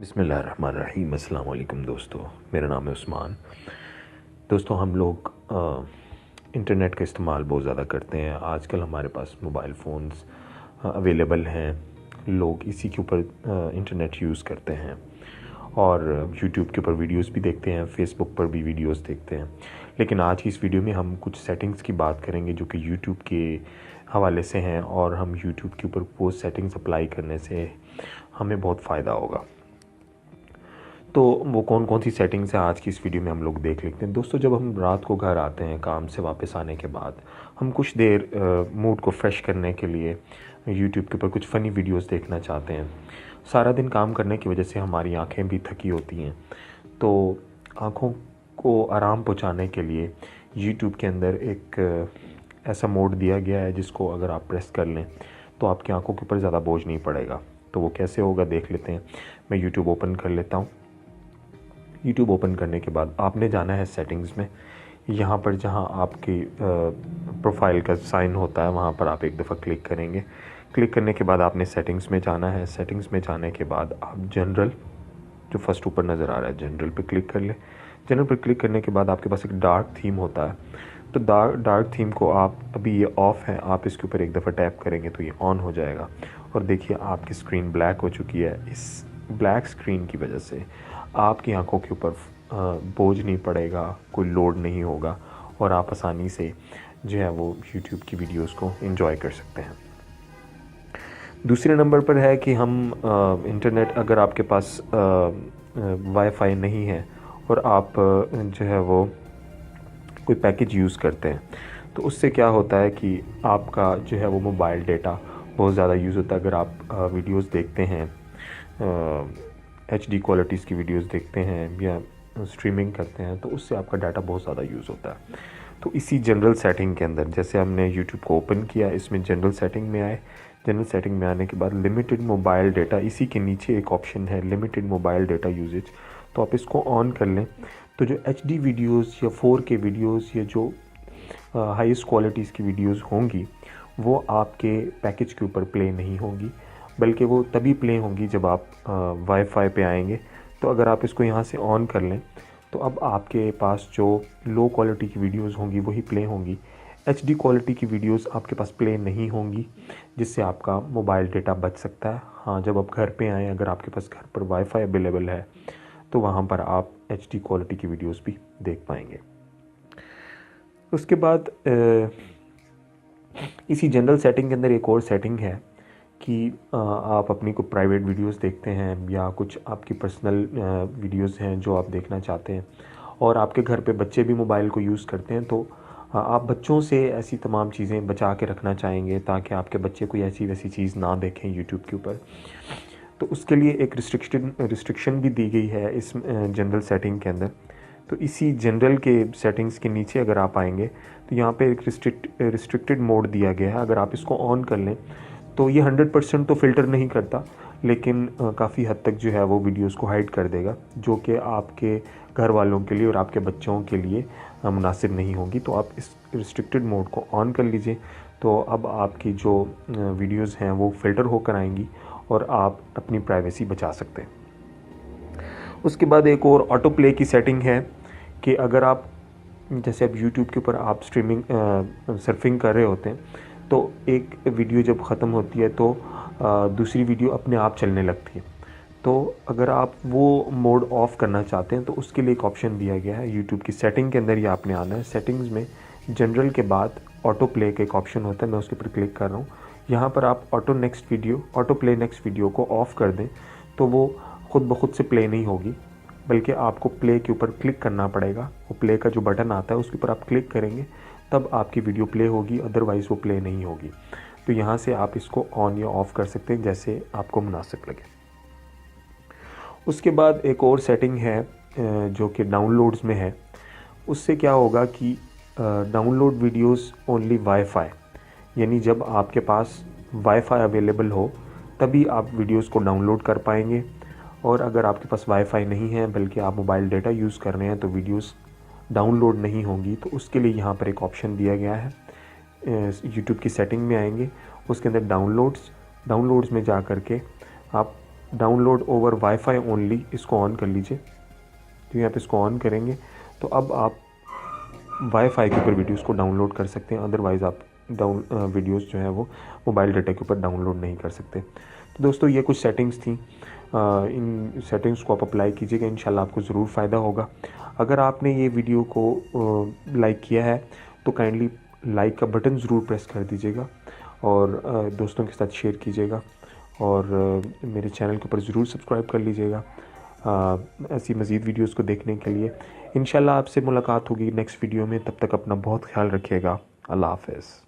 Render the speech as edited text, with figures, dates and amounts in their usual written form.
बिस्मिल्लाहिर्रहमानिर्रहीम। अस्सलाम वालेकुम दोस्तों, मेरा नाम है उस्मान। दोस्तों, हम लोग इंटरनेट का इस्तेमाल बहुत ज़्यादा करते हैं। आजकल हमारे पास मोबाइल फ़ोन्स अवेलेबल हैं। लोग इसी के ऊपर इंटरनेट यूज़ करते हैं और यूट्यूब के ऊपर वीडियोस भी देखते हैं, फेसबुक पर भी वीडियोस देखते हैं। लेकिन आज की इस वीडियो में हम कुछ सेटिंग्स की बात करेंगे जो कि यूट्यूब के हवाले से हैं, और हम यूट्यूब के ऊपर वो सेटिंग्स अप्लाई करने से हमें बहुत फ़ायदा होगा। तो वो कौन कौन सी सेटिंग्स हैं आज की इस वीडियो में हम लोग देख लेते हैं। दोस्तों, जब हम रात को घर आते हैं काम से वापस आने के बाद, हम कुछ देर मूड को फ्रेश करने के लिए यूट्यूब के ऊपर कुछ फ़नी वीडियोस देखना चाहते हैं। सारा दिन काम करने की वजह से हमारी आंखें भी थकी होती हैं, तो आँखों को आराम पहुंचाने के लिए यूट्यूब के अंदर एक ऐसा मोड दिया गया है जिसको अगर आप प्रेस कर लें तो आपकी आंखों के ऊपर ज़्यादा बोझ नहीं पड़ेगा। तो वो कैसे होगा देख लेते हैं। मैं यूट्यूब ओपन कर लेता हूँ। यूट्यूब ओपन करने के बाद आपने जाना है सेटिंग्स में। यहाँ पर जहाँ आपकी प्रोफाइल का साइन होता है वहाँ पर आप एक दफ़ा क्लिक करेंगे। क्लिक करने के बाद आपने सेटिंग्स में जाना है। सेटिंग्स में जाने के बाद आप जनरल, जो फर्स्ट ऊपर नज़र आ रहा है, जनरल पे क्लिक कर लें। जनरल पर क्लिक करने के बाद आपके पास एक डार्क थीम होता है। तो डार्क थीम को आप, अभी ये ऑफ़ है, आप इसके ऊपर एक दफ़ा टैप करेंगे तो ये ऑन हो जाएगा। और देखिए आपकी स्क्रीन ब्लैक हो चुकी है। इस ब्लैक स्क्रीन की वजह से आपकी आंखों के ऊपर बोझ नहीं पड़ेगा, कोई लोड नहीं होगा, और आप आसानी से जो है वो यूट्यूब की वीडियोस को एंजॉय कर सकते हैं। दूसरे नंबर पर है कि हम इंटरनेट, अगर आपके पास वाईफाई नहीं है और आप जो है वो कोई पैकेज यूज़ करते हैं, तो उससे क्या होता है कि आपका जो है वो मोबाइल डेटा बहुत ज़्यादा यूज़ होता है। अगर आप वीडियोस देखते हैं, HD क्वालिटीज़ की वीडियोस देखते हैं या स्ट्रीमिंग करते हैं, तो उससे आपका डाटा बहुत ज़्यादा यूज़ होता है। तो इसी जनरल सेटिंग के अंदर, जैसे हमने यूट्यूब को ओपन किया, इसमें जनरल सेटिंग में आए। जनरल सेटिंग में आने के बाद लिमिटेड मोबाइल डेटा, इसी के नीचे एक ऑप्शन है लिमिटेड मोबाइल डेटा यूजेज, तो आप इसको ऑन कर लें। तो जो HD वीडियोस या 4K वीडियोस या जो हाईएस्ट क्वालिटीज़ की वीडियोस होंगी वो आपके पैकेज के ऊपर प्ले नहीं होंगी, बल्कि वो तभी प्ले होंगी जब आप वाईफाई पे आएंगे। तो अगर आप इसको यहाँ से ऑन कर लें तो अब आपके पास जो लो क्वालिटी की वीडियोस होंगी वही प्ले होंगी। HD क्वालिटी की वीडियोस आपके पास प्ले नहीं होंगी, जिससे आपका मोबाइल डेटा बच सकता है। हाँ, जब आप घर पे आएँ, अगर आपके पास घर पर वाईफाई अवेलेबल है तो वहाँ पर आप HD क्वालिटी की वीडियोस भी देख पाएंगे। उसके बाद इसी जनरल सेटिंग के अंदर एक और सेटिंग है कि आप अपनी को प्राइवेट वीडियोस देखते हैं या कुछ आपकी पर्सनल वीडियोस हैं जो आप देखना चाहते हैं, और आपके घर पे बच्चे भी मोबाइल को यूज़ करते हैं, तो आप बच्चों से ऐसी तमाम चीज़ें बचा के रखना चाहेंगे ताकि आपके बच्चे कोई ऐसी वैसी चीज़ ना देखें यूट्यूब के ऊपर। तो उसके लिए एक रिस्ट्रिक्शन भी दी गई है इस जनरल सेटिंग के अंदर। तो इसी जनरल के सेटिंग्स के नीचे अगर आप आएंगे तो यहाँ पे एक रिस्ट्रिक्टेड मोड दिया गया है। अगर आप इसको ऑन कर लें तो ये 100% तो फ़िल्टर नहीं करता, लेकिन काफ़ी हद तक जो है वो वीडियोस को हाइड कर देगा, जो कि आपके घर वालों के लिए और आपके बच्चों के लिए मुनासिब नहीं होगी। तो आप इस रिस्ट्रिक्टेड मोड को ऑन कर लीजिए, तो अब आपकी जो वीडियोस हैं वो फ़िल्टर होकर आएंगी और आप अपनी प्राइवेसी बचा सकते हैं। उसके बाद एक और ऑटो प्ले की सेटिंग है कि अगर आप, जैसे अब यूट्यूब के ऊपर आप स्ट्रीमिंग सर्फिंग कर रहे होते हैं, तो एक वीडियो जब ख़त्म होती है तो दूसरी वीडियो अपने आप चलने लगती है। तो अगर आप वो मोड ऑफ़ करना चाहते हैं तो उसके लिए एक ऑप्शन दिया गया है यूट्यूब की सेटिंग के अंदर। ही आपने आना है सेटिंग्स में, जनरल के बाद ऑटो प्ले का एक ऑप्शन होता है, मैं उसके ऊपर क्लिक कर रहा हूँ। यहाँ पर आप ऑटो प्ले नेक्स्ट वीडियो को ऑफ़ कर दें तो वो ख़ुद ब खुद से प्ले नहीं होगी, बल्कि आपको प्ले के ऊपर क्लिक करना पड़ेगा। वो प्ले का जो बटन आता है उसके ऊपर आप क्लिक करेंगे तब आपकी वीडियो प्ले होगी, अदरवाइज़ वो प्ले नहीं होगी। तो यहाँ से आप इसको ऑन या ऑफ़ कर सकते हैं जैसे आपको मुनासिब लगे। उसके बाद एक और सेटिंग है जो कि डाउनलोड्स में है। उससे क्या होगा कि डाउनलोड वीडियोस ओनली वाईफाई, यानी जब आपके पास वाईफाई अवेलेबल हो तभी आप वीडियोस को डाउनलोड कर पाएंगे, और अगर आपके पास वाईफाई नहीं है बल्कि आप मोबाइल डेटा यूज़ कर रहे हैं तो वीडियोस डाउनलोड नहीं होंगी। तो उसके लिए यहाँ पर एक ऑप्शन दिया गया है। यूट्यूब की सेटिंग में आएंगे, उसके अंदर डाउनलोड्स में जा कर के आप डाउनलोड ओवर वाईफाई ओनली, इसको ऑन कर लीजिए। तो यहाँ पे इसको ऑन करेंगे तो अब आप वाईफाई के ऊपर वीडियोस को डाउनलोड कर सकते हैं, अदरवाइज़ आप वीडियोस जो है वो मोबाइल डाटा के ऊपर डाउनलोड नहीं कर सकते। तो दोस्तों ये कुछ सेटिंग्स थी, इन सेटिंग्स को आप अप्लाई कीजिएगा, इंशाल्लाह आपको ज़रूर फ़ायदा होगा। अगर आपने ये वीडियो को लाइक किया है तो काइंडली लाइक का बटन ज़रूर प्रेस कर दीजिएगा और दोस्तों के साथ शेयर कीजिएगा और मेरे चैनल के ऊपर ज़रूर सब्सक्राइब कर लीजिएगा ऐसी मज़ीद वीडियोस को देखने के लिए। इंशाल्लाह आपसे मुलाकात होगी नेक्स्ट वीडियो में, तब तक अपना बहुत ख्याल रखिएगा। अल्लाह हाफ़िज़।